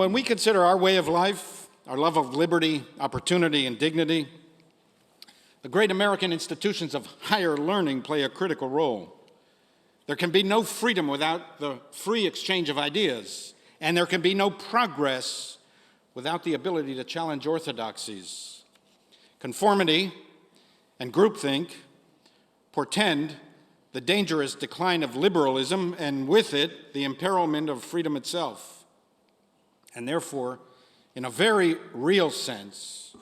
when we consider our way of life, our love of liberty, opportunity, and dignity, the great American institutions of higher learning play a critical role. There can be no freedom without the free exchange of ideas, and there can be no progress without the ability to challenge orthodoxies. Conformity and groupthink portend the dangerous decline of liberalism, and with it, the imperilment of freedom itself. And therefore, in a very real sense,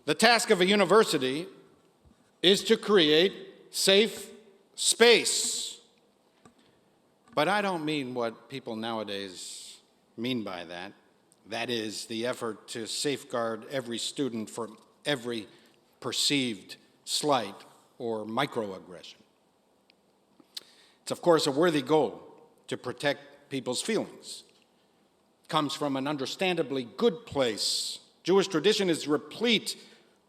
the task of a university is to create safe space. But I don't mean what people nowadays mean by that. That is, the effort to safeguard every student from every perceived slight or microaggression. It's, of course, a worthy goal to protect people's feelings. It comes from an understandably good place. Jewish tradition is replete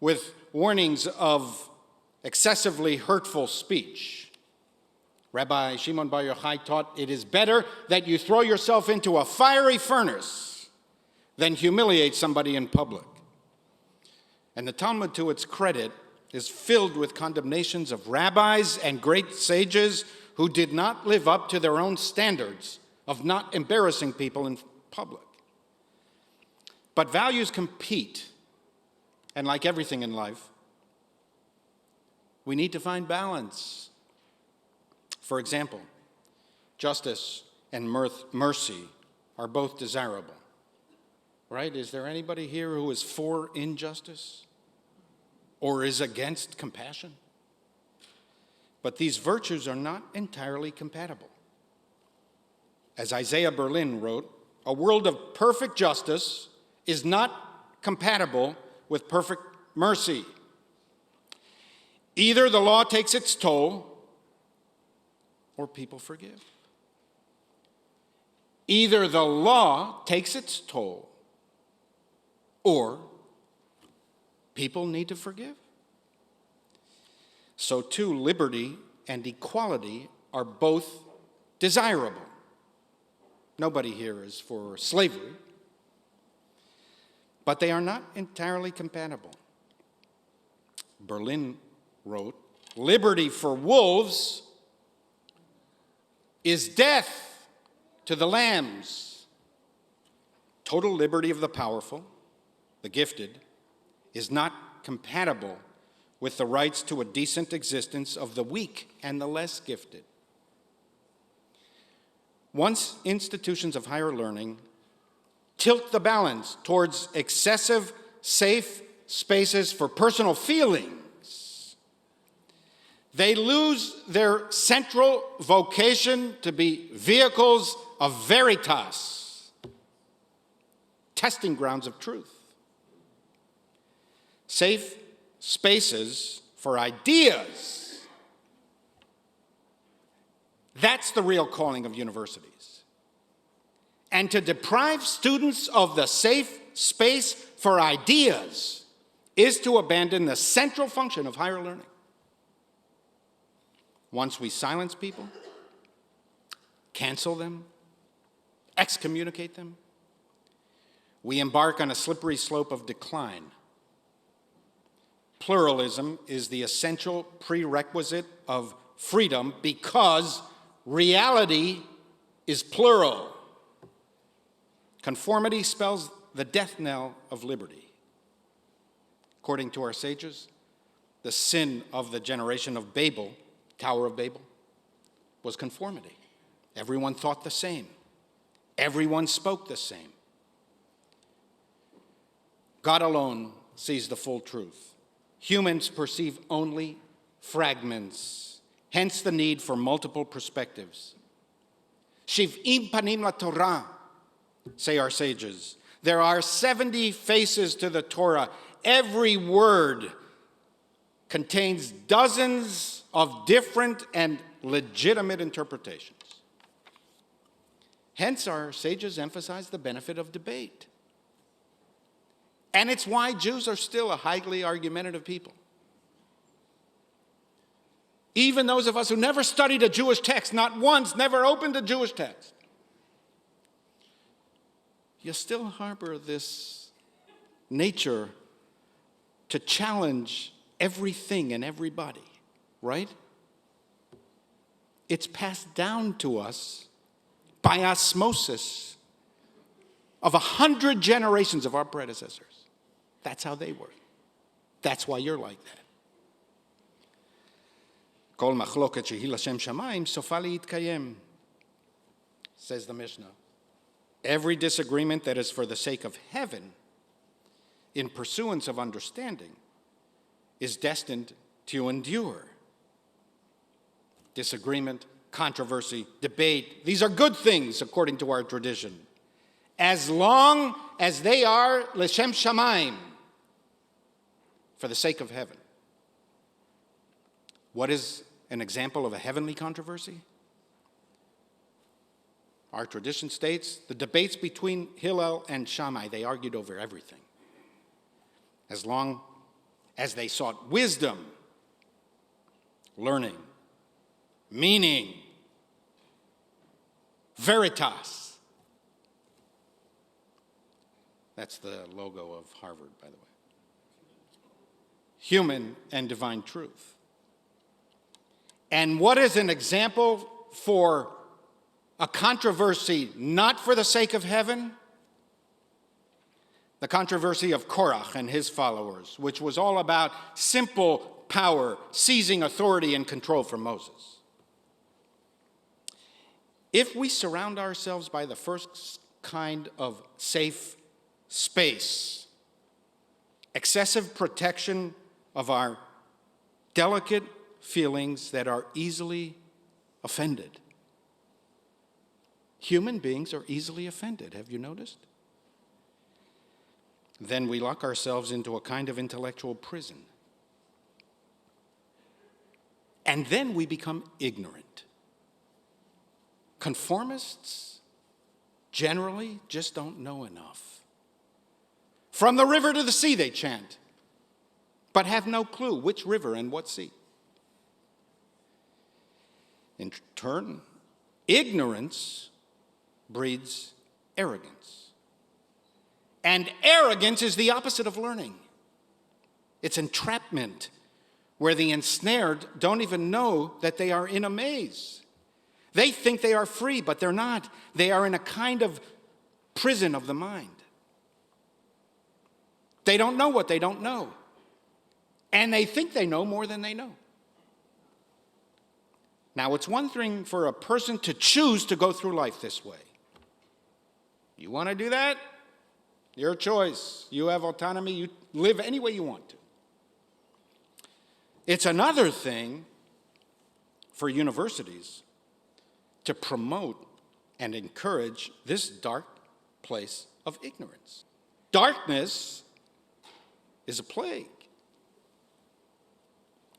with warnings of excessively hurtful speech. Rabbi Shimon Bar Yochai taught, it is better that you throw yourself into a fiery furnace than humiliate somebody in public. And the Talmud, to its credit, is filled with condemnations of rabbis and great sages who did not live up to their own standards of not embarrassing people in public. But values compete, and like everything in life, we need to find balance. For example, justice and mercy are both desirable, right? Is there anybody here who is for injustice or is against compassion? But these virtues are not entirely compatible. As Isaiah Berlin wrote, a world of perfect justice is not compatible with perfect mercy. Either the law takes its toll or people forgive. Either the law takes its toll or people need to forgive. So too, liberty and equality are both desirable. Nobody here is for slavery, but they are not entirely compatible. Berlin wrote, liberty for wolves is death to the lambs. Total liberty of the powerful, the gifted, is not compatible with the rights to a decent existence of the weak and the less gifted. Once institutions of higher learning tilt the balance towards excessive safe spaces for personal feelings, they lose their central vocation to be vehicles of veritas, testing grounds of truth. Safe spaces for ideas, that's the real calling of universities. And to deprive students of the safe space for ideas is to abandon the central function of higher learning. Once we silence people, cancel them, excommunicate them, we embark on a slippery slope of decline. Pluralism is the essential prerequisite of freedom because reality is plural. Conformity spells the death knell of liberty. According to our sages, the sin of the generation of Babel, Tower of Babel, was conformity. Everyone thought the same. Everyone spoke the same. God alone sees the full truth. Humans perceive only fragments, hence the need for multiple perspectives. Shiv'im panim laTorah, say our sages. There are 70 faces to the Torah. Every word contains dozens of different and legitimate interpretations. Hence, our sages emphasize the benefit of debate. And it's why Jews are still a highly argumentative people. Even those of us who never studied a Jewish text, not once, never opened a Jewish text. you still harbor this nature to challenge everything and everybody, right? It's passed down to us by osmosis of 100 generations of our predecessors. That's how they were. That's why you're like that. Kol machloket shehi l'shem shamayim sofa להתקיים, says the Mishnah. Every disagreement that is for the sake of heaven, in pursuance of understanding, is destined to endure. Disagreement, controversy, debate, these are good things according to our tradition, as long as they are l'shem shamayim, for the sake of heaven. What is an example of a heavenly controversy? Our tradition states the debates between Hillel and Shammai, they argued over everything. As long as they sought wisdom, learning, meaning, veritas. That's the logo of Harvard, by the way. Human and divine truth. And what is an example for a controversy not for the sake of heaven? The controversy of Korach and his followers, which was all about simple power, seizing authority and control from Moses. If we surround ourselves by the first kind of safe space, excessive protection of our delicate feelings that are easily offended. Human beings are easily offended, have you noticed? Then we lock ourselves into a kind of intellectual prison. And then we become ignorant. Conformists generally just don't know enough. From the river to the sea, they chant, but have no clue which river and what sea. In turn, ignorance breeds arrogance. And arrogance is the opposite of learning. It's entrapment, where the ensnared don't even know that they are in a maze. They think they are free, but they're not. They are in a kind of prison of the mind. They don't know what they don't know. And they think they know more than they know. Now, it's one thing for a person to choose to go through life this way. You want to do that? Your choice. You have autonomy. You live any way you want to. It's another thing for universities to promote and encourage this dark place of ignorance. Darkness is a plague.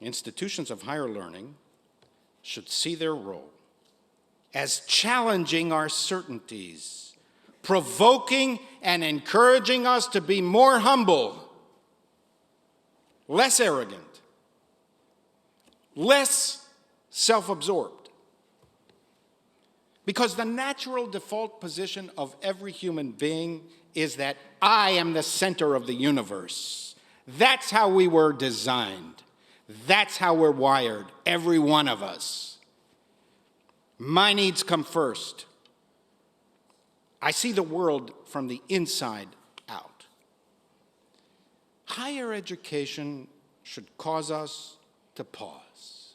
Institutions of higher learning should see their role as challenging our certainties, provoking and encouraging us to be more humble, less arrogant, less self-absorbed. Because the natural default position of every human being is that I am the center of the universe. That's how we were designed. That's how we're wired, every one of us. My needs come first. I see the world from the inside out. Higher education should cause us to pause,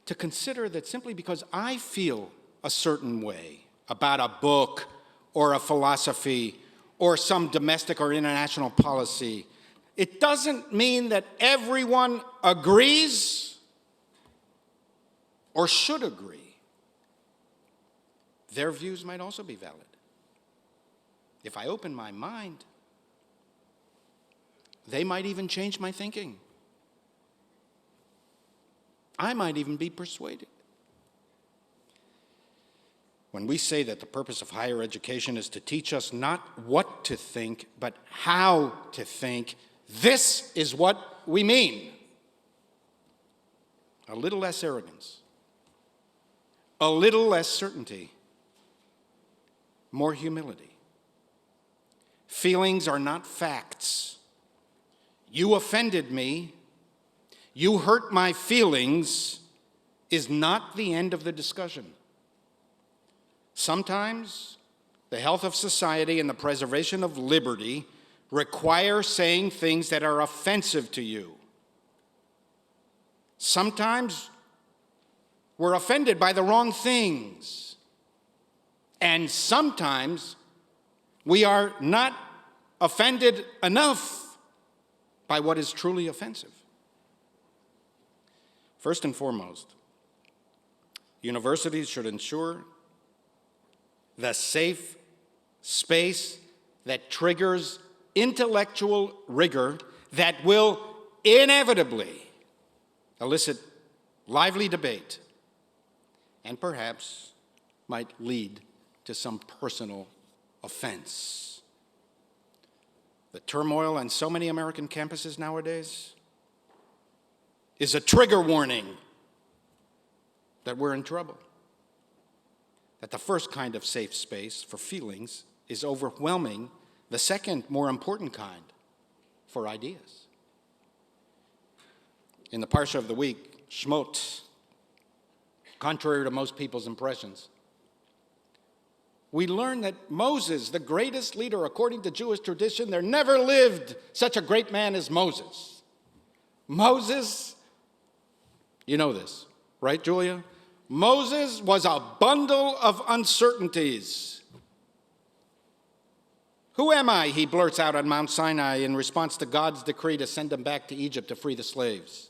to consider that simply because I feel a certain way about a book or a philosophy or some domestic or international policy, it doesn't mean that everyone agrees or should agree. Their views might also be valid. If I open my mind, they might even change my thinking. I might even be persuaded. When we say that the purpose of higher education is to teach us not what to think, but how to think, this is what we mean. A little less arrogance, a little less certainty, more humility. Feelings are not facts. You offended me, you hurt my feelings, is not the end of the discussion. Sometimes the health of society and the preservation of liberty require saying things that are offensive to you. Sometimes we're offended by the wrong things. And sometimes we are not offended enough by what is truly offensive. First and foremost, universities should ensure the safe space that triggers intellectual rigor that will inevitably elicit lively debate and perhaps might lead to some personal offense. The turmoil on so many American campuses nowadays is a trigger warning that we're in trouble. That the first kind of safe space for feelings is overwhelming the second, more important kind, for ideas. In the Parsha of the week, Shmot, contrary to most people's impressions, we learn that Moses, the greatest leader according to Jewish tradition, there never lived such a great man as Moses. Moses, you know this, right, Julia? Moses was a bundle of uncertainties. Who am I, he blurts out on Mount Sinai in response to God's decree to send him back to Egypt to free the slaves.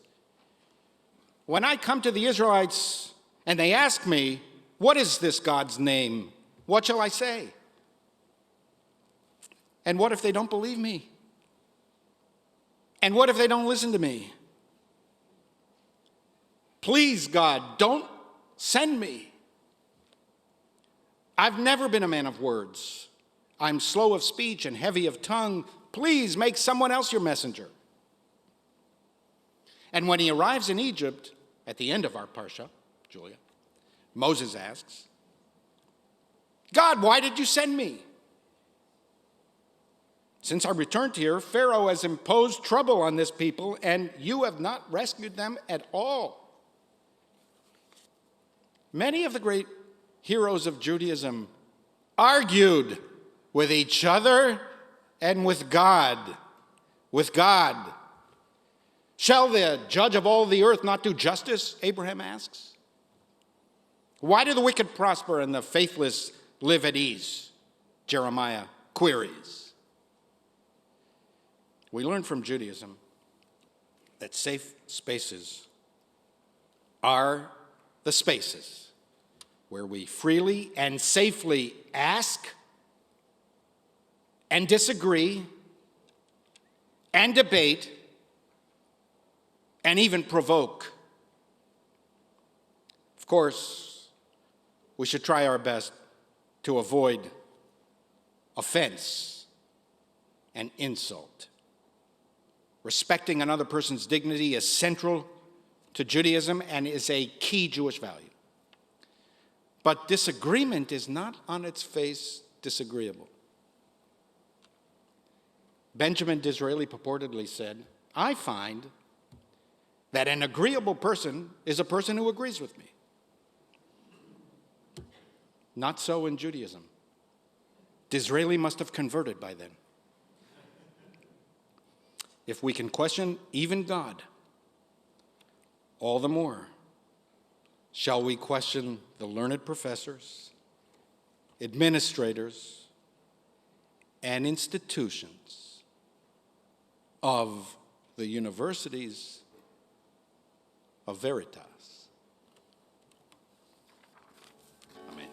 When I come to the Israelites and they ask me, what is this God's name? What shall I say? And what if they don't believe me? And what if they don't listen to me? Please, God, don't send me. I've never been a man of words. I'm slow of speech and heavy of tongue. Please make someone else your messenger. And when he arrives in Egypt, at the end of our Parsha, Julia, Moses asks, God, why did you send me? Since I returned here, Pharaoh has imposed trouble on this people, and you have not rescued them at all. Many of the great heroes of Judaism argued with each other and with God. With God. Shall the judge of all the earth not do justice? Abraham asks. Why do the wicked prosper and the faithless live at ease? Jeremiah queries. We learn from Judaism that safe spaces are the spaces where we freely and safely ask and disagree and debate and even provoke. Of course, we should try our best to avoid offense and insult. Respecting another person's dignity is central to Judaism and is a key Jewish value. But disagreement is not on its face disagreeable. Benjamin Disraeli purportedly said, I find that an agreeable person is a person who agrees with me. Not so in Judaism. Disraeli must have converted by then. If we can question even God, all the more shall we question the learned professors, administrators, and institutions of the universities of Veritas. Amen.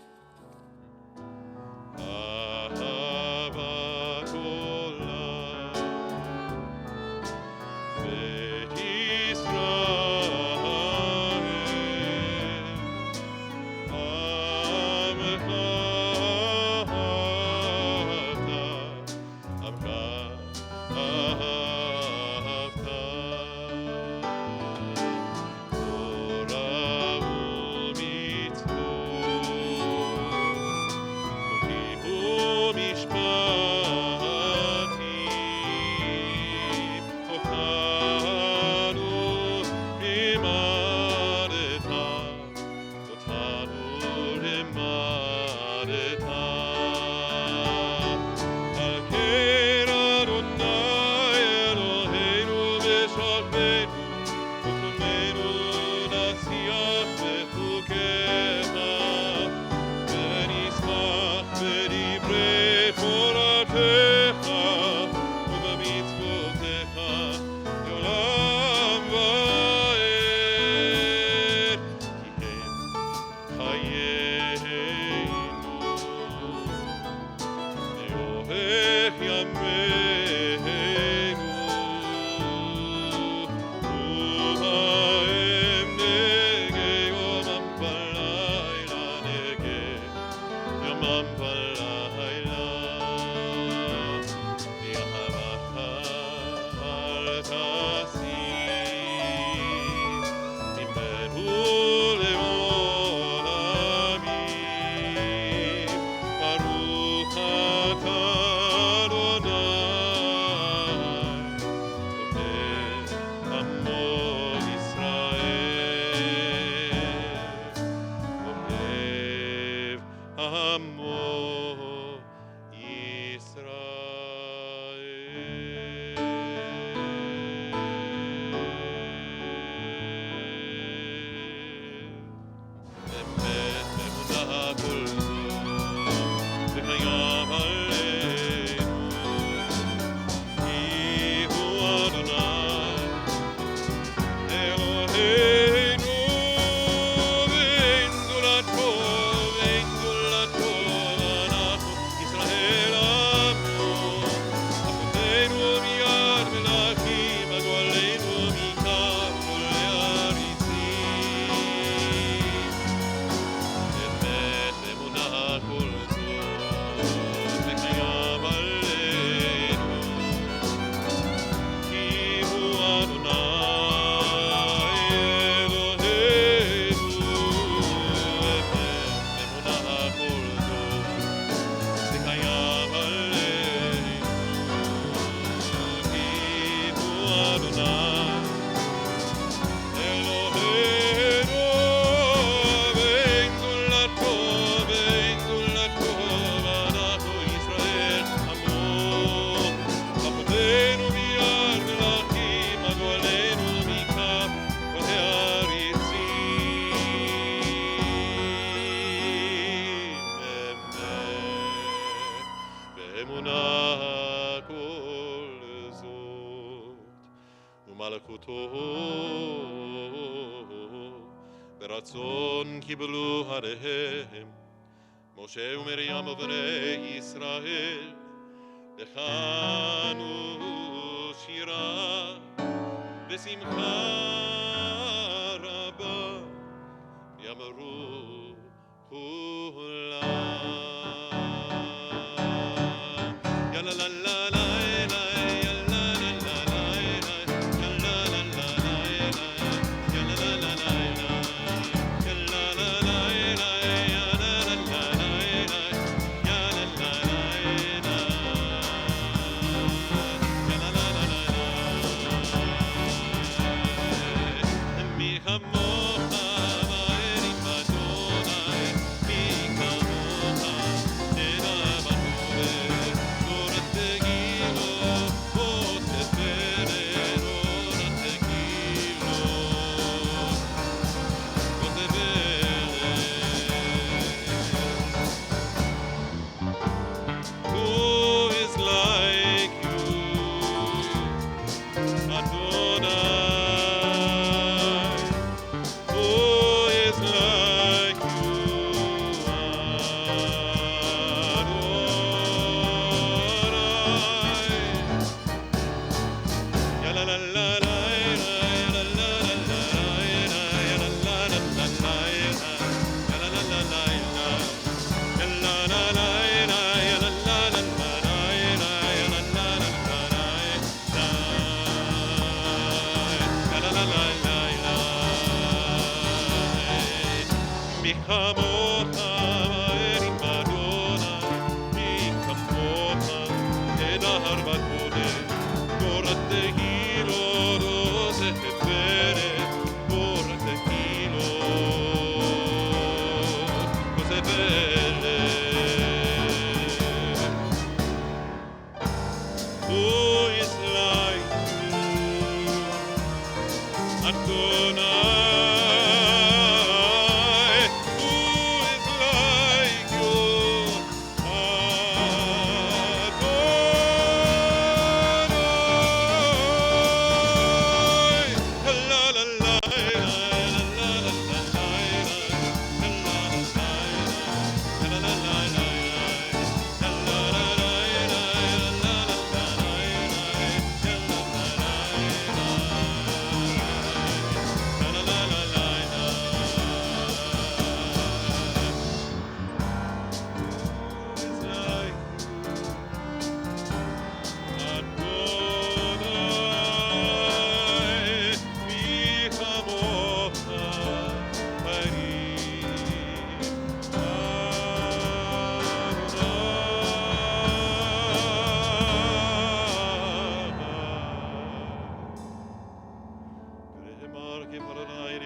ברצון קיבלו עליהם משה ומרים ובני ישראל לחנו שירה בשמחה רבה יאמרו כולם יאללה לה לה לה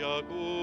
Yaakov